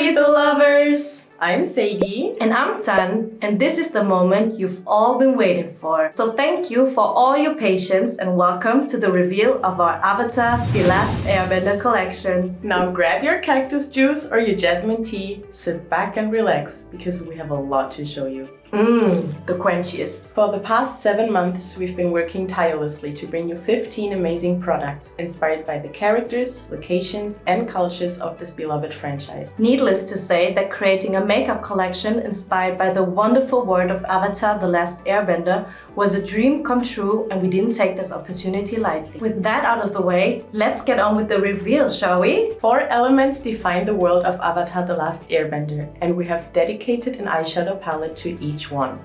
Lethal Lovers! I'm Sadie. And I'm Thanh, and this is the moment you've all been waiting for. So thank you for all your patience and welcome to the reveal of our Avatar the Last Airbender collection. Now grab your cactus juice or your jasmine tea, sit back and relax, because we have a lot to show you. The quenchiest. For the past 7 months, we've been working tirelessly to bring you 15 amazing products inspired by the characters, locations, and cultures of this beloved franchise. Needless to say that creating a makeup collection inspired by the wonderful world of Avatar the Last Airbender was a dream come true, and we didn't take this opportunity lightly. With that out of the way, let's get on with the reveal, shall we? 4 elements define the world of Avatar the Last Airbender, and we have dedicated an eyeshadow palette to each one.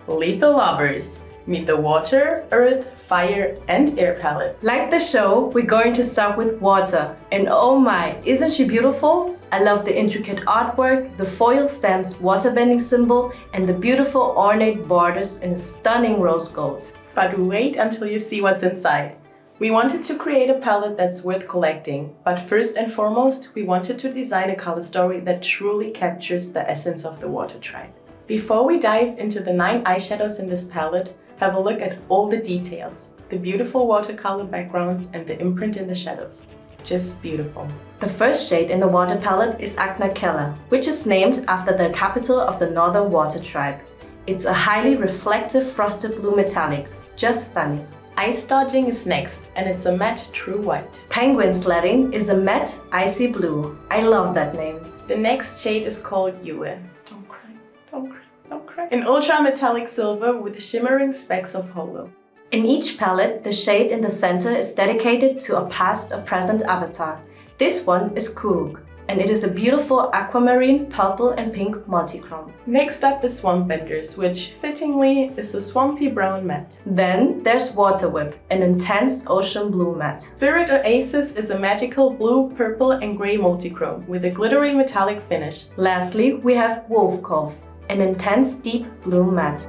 Lethal Lovers! Meet the water, earth, fire, and air palette. Like the show, we're going to start with water. And oh my, isn't she beautiful? I love the intricate artwork, the foil stamped waterbending symbol, and the beautiful ornate borders in a stunning rose gold. But wait until you see what's inside. We wanted to create a palette that's worth collecting, but first and foremost, we wanted to design a color story that truly captures the essence of the water tribe. Before we dive into the 9 eyeshadows in this palette, have a look at all the details, the beautiful watercolor backgrounds and the imprint in the shadows. Just beautiful. The first shade in the water palette is Agna Kella, which is named after the capital of the northern water tribe. It's a highly reflective frosted blue metallic, just stunning. Ice Dodging is next, and it's a matte true white. Penguin Sledding is a matte icy blue. I love that name. The next shade is called Yue. Don't cry, don't cry, don't cry. An ultra metallic silver with shimmering specks of holo. In each palette, the shade in the center is dedicated to a past or present avatar. This one is Kuruk, and it is a beautiful aquamarine, purple and pink multichrome. Next up is Swamp Benders, which, fittingly, is a swampy brown matte. Then there's Water Whip, an intense ocean blue matte. Spirit Oasis is a magical blue, purple and grey multichrome with a glittery metallic finish. Lastly, we have Wolf Cove, an intense deep blue matte.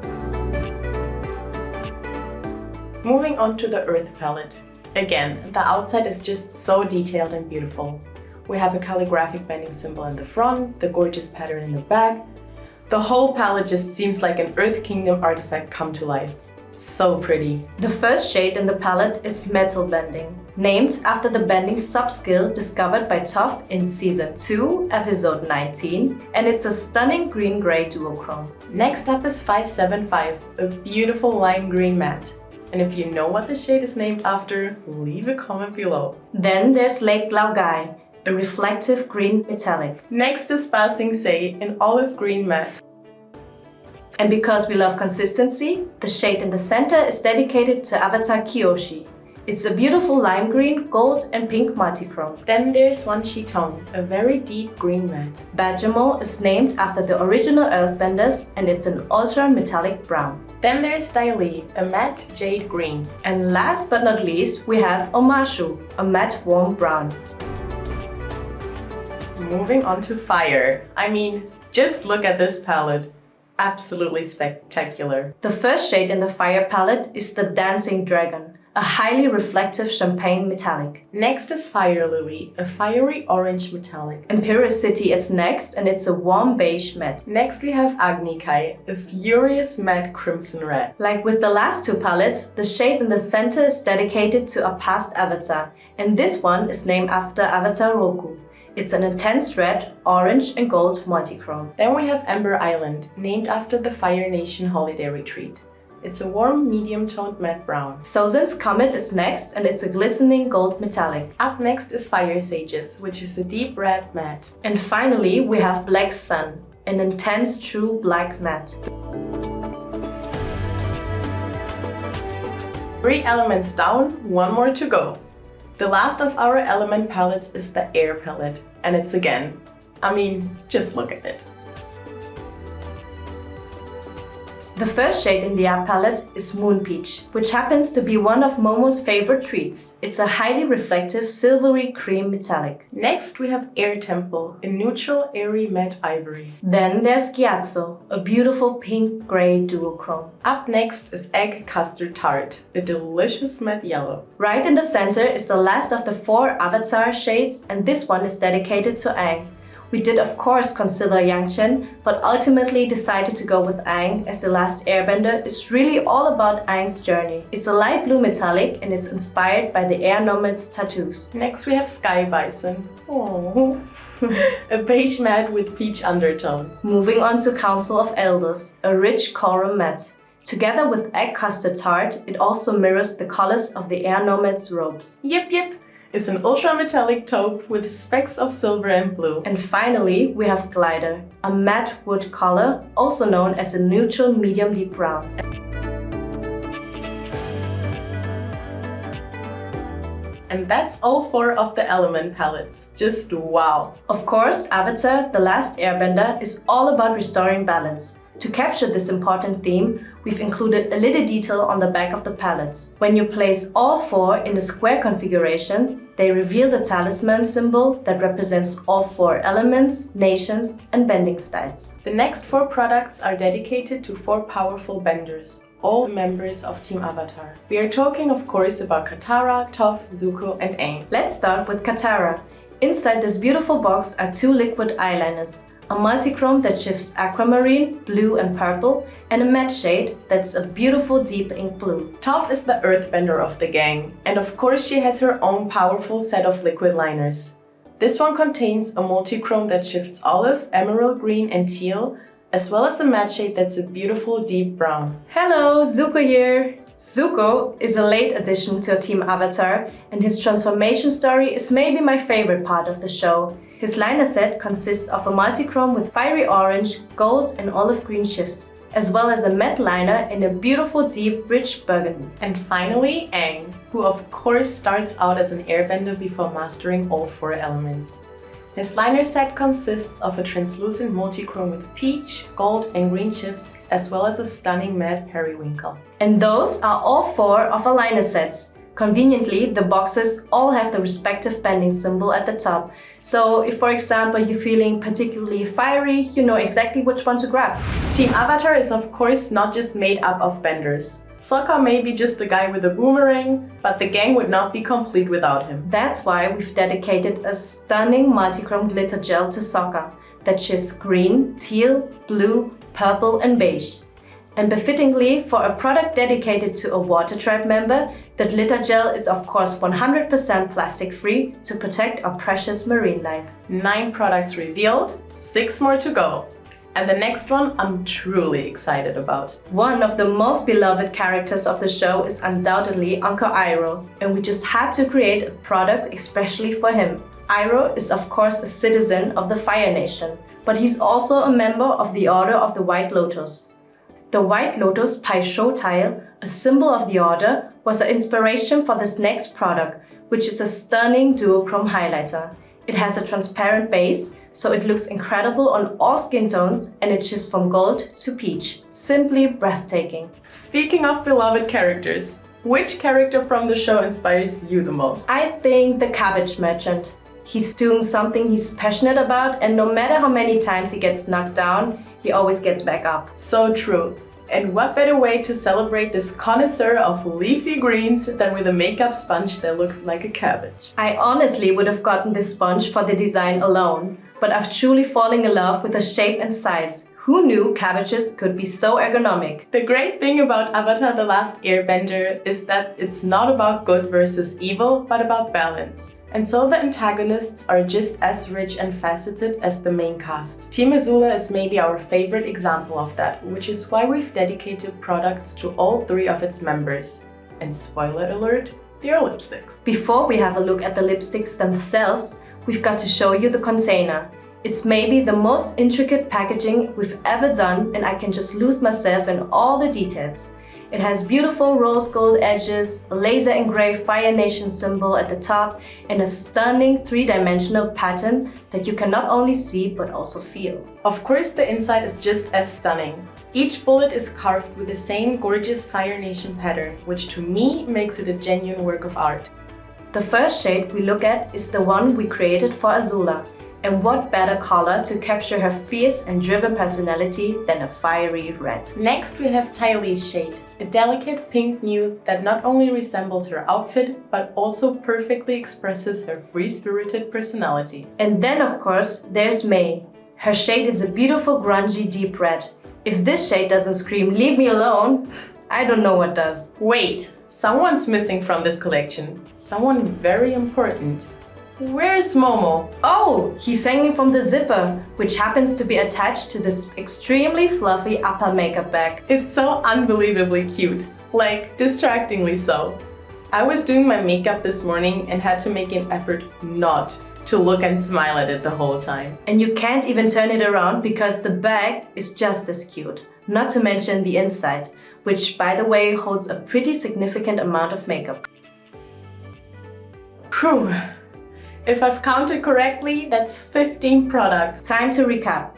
Moving on to the Earth palette. Again, the outside is just so detailed and beautiful. We have a calligraphic bending symbol in the front, the gorgeous pattern in the back. The whole palette just seems like an Earth Kingdom artifact come to life. So pretty. The first shade in the palette is Metal Bending, named after the bending sub-skill discovered by Toph in Season 2, Episode 19, and it's a stunning green-grey duochrome. Next up is 575, a beautiful lime green matte. And if you know what the shade is named after, leave a comment below. Then there's Lake Laogai, a reflective green metallic. Next is Ba Sing Se, an olive green matte. And because we love consistency, the shade in the center is dedicated to Avatar Kyoshi. It's a beautiful lime green, gold and pink multichrome. Then there's Wan Shi Tong, a very deep green matte. Bajamo is named after the original Earthbenders, and it's an ultra metallic brown. Then there's Dai Li, a matte jade green. And last but not least, we have Omashu, a matte warm brown. Moving on to fire. I mean, just look at this palette. Absolutely spectacular. The first shade in the fire palette is the Dancing Dragon, a highly reflective champagne metallic. Next is Fire Lily, a fiery orange metallic. Imperial City is next, and it's a warm beige matte. Next we have Agni Kai, a furious matte crimson red. Like with the last 2 palettes, the shade in the center is dedicated to a past avatar, and this one is named after Avatar Roku. It's an intense red, orange and gold multichrome. Then we have Ember Island, named after the Fire Nation holiday retreat. It's a warm, medium-toned matte brown. Sozin's Comet is next, and it's a glistening gold metallic. Up next is Fire Sages, which is a deep red matte. And finally, we have Black Sun, an intense true black matte. 3 elements down, 1 more to go. The last of our element palettes is the Air palette, and it's again, I mean, just look at it. The first shade in the air palette is Moon Peach, which happens to be one of Momo's favorite treats. It's a highly reflective silvery cream metallic. Next we have Air Temple, a neutral airy matte ivory. Then there's Gyatso, a beautiful pink-grey duochrome. Up next is Egg Custard Tart, a delicious matte yellow. Right in the center is the last of the 4 Avatar shades, and this one is dedicated to Aang. We did of course consider Yangchen, but ultimately decided to go with Aang as The Last Airbender is really all about Aang's journey. It's a light blue metallic and it's inspired by the Air Nomad's tattoos. Next we have Sky Bison. Oh, a beige matte with peach undertones. Moving on to Council of Elders, a rich coral matte. Together with egg custard tart, it also mirrors the colors of the Air Nomad's robes. Yep. It's an ultra-metallic taupe with specks of silver and blue. And finally, we have Glider, a matte wood color, also known as a neutral medium deep brown. And that's all 4 of the element palettes. Just wow! Of course, Avatar the Last Airbender is all about restoring balance. To capture this important theme, we've included a little detail on the back of the palettes. When you place all 4 in a square configuration, they reveal the talisman symbol that represents all 4 elements, nations, and bending styles. The next 4 products are dedicated to 4 powerful benders, all members of Team Avatar. We are talking of course about Katara, Toph, Zuko, and Aang. Let's start with Katara. Inside this beautiful box are 2 liquid eyeliners, a multichrome that shifts aquamarine, blue and purple, and a matte shade that's a beautiful deep ink blue. Toph is the earthbender of the gang, and of course she has her own powerful set of liquid liners. This one contains a multichrome that shifts olive, emerald green and teal, as well as a matte shade that's a beautiful deep brown. Hello, Zuko here! Zuko is a late addition to Team Avatar, and his transformation story is maybe my favorite part of the show. His liner set consists of a multichrome with fiery orange, gold and olive green shifts, as well as a matte liner in a beautiful deep rich burgundy. And finally, Aang, who of course starts out as an airbender before mastering all 4 elements. His liner set consists of a translucent multichrome with peach, gold and green shifts, as well as a stunning matte periwinkle. And those are all 4 of our liner sets. Conveniently, the boxes all have the respective bending symbol at the top. So if, for example, you're feeling particularly fiery, you know exactly which one to grab. Team Avatar is of course not just made up of benders. Sokka may be just a guy with a boomerang, but the gang would not be complete without him. That's why we've dedicated a stunning multichrome glitter gel to Sokka that shifts green, teal, blue, purple and beige. And befittingly, for a product dedicated to a Water Tribe member, the glitter gel is of course 100% plastic free to protect our precious marine life. 9 products revealed, 6 more to go. And the next one I'm truly excited about. One of the most beloved characters of the show is undoubtedly Uncle Iroh, and we just had to create a product especially for him. Iroh is of course a citizen of the Fire Nation, but he's also a member of the Order of the White Lotus. The White Lotus Pai Sho tile, a symbol of the order, was the inspiration for this next product, which is a stunning duochrome highlighter. It has a transparent base, so it looks incredible on all skin tones and it shifts from gold to peach. Simply breathtaking. Speaking of beloved characters, which character from the show inspires you the most? I think the Cabbage Merchant. He's doing something he's passionate about, and no matter how many times he gets knocked down, he always gets back up. So true. And what better way to celebrate this connoisseur of leafy greens than with a makeup sponge that looks like a cabbage? I honestly would have gotten this sponge for the design alone, but I've truly fallen in love with the shape and size. Who knew cabbages could be so ergonomic? The great thing about Avatar the Last Airbender is that it's not about good versus evil, but about balance. And so the antagonists are just as rich and faceted as the main cast. Team Azula is maybe our favorite example of that, which is why we've dedicated products to all 3 of its members. And spoiler alert, they're lipsticks. Before we have a look at the lipsticks themselves, we've got to show you the container. It's maybe the most intricate packaging we've ever done, and I can just lose myself in all the details. It has beautiful rose gold edges, a laser engraved Fire Nation symbol at the top, and a stunning 3-dimensional pattern that you can not only see but also feel. Of course, the inside is just as stunning. Each bullet is carved with the same gorgeous Fire Nation pattern, which to me makes it a genuine work of art. The first shade we look at is the one we created for Azula, And what better color to capture her fierce and driven personality than a fiery red? Next we have Tylee's shade, a delicate pink nude that not only resembles her outfit, but also perfectly expresses her free-spirited personality. And then of course, there's May. Her shade is a beautiful grungy deep red. If this shade doesn't scream, "Leave me alone," I don't know what does. Wait, someone's missing from this collection. Someone very important. Where's Momo? Oh, he's hanging from the zipper, which happens to be attached to this extremely fluffy upper makeup bag. It's so unbelievably cute, like distractingly so. I was doing my makeup this morning and had to make an effort not to look and smile at it the whole time. And you can't even turn it around because the bag is just as cute. Not to mention the inside, which by the way holds a pretty significant amount of makeup. Phew. If I've counted correctly, that's 15 products. Time to recap.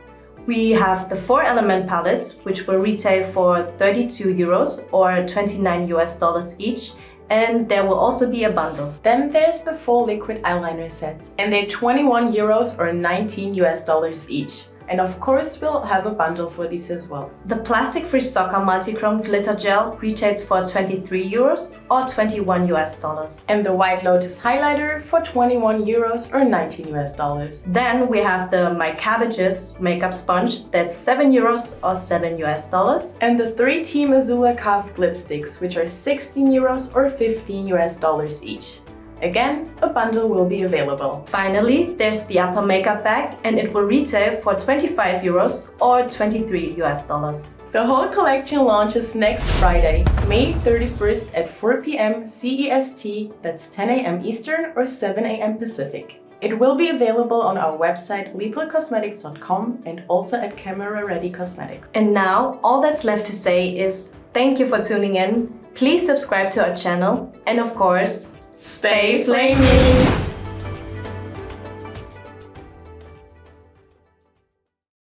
We have the 4-element palettes, which will retail for 32 euros or $29 each, and there will also be a bundle. Then there's the 4 liquid eyeliner sets, and they're 21 euros or $19 each. And of course, we'll have a bundle for these as well. The plastic-free Stocker Multichrome Glitter Gel retails for 23 euros or $21. And the White Lotus highlighter for 21 euros or $19. Then we have the My Cabbages makeup sponge, that's 7 euros or $7. And the 3 Team Azula carved lipsticks, which are 16 euros or $15 each. Again, a bundle will be available. Finally, there's the upper makeup bag, and it will retail for 25 euros or $23. The whole collection launches next Friday, May 31st at 4 p.m. CEST, that's 10 a.m. Eastern or 7 a.m. Pacific. It will be available on our website littlecosmetics.com and also at Camera Ready Cosmetics. And now, all that's left to say is thank you for tuning in. Please subscribe to our channel, and of course, stay flaming!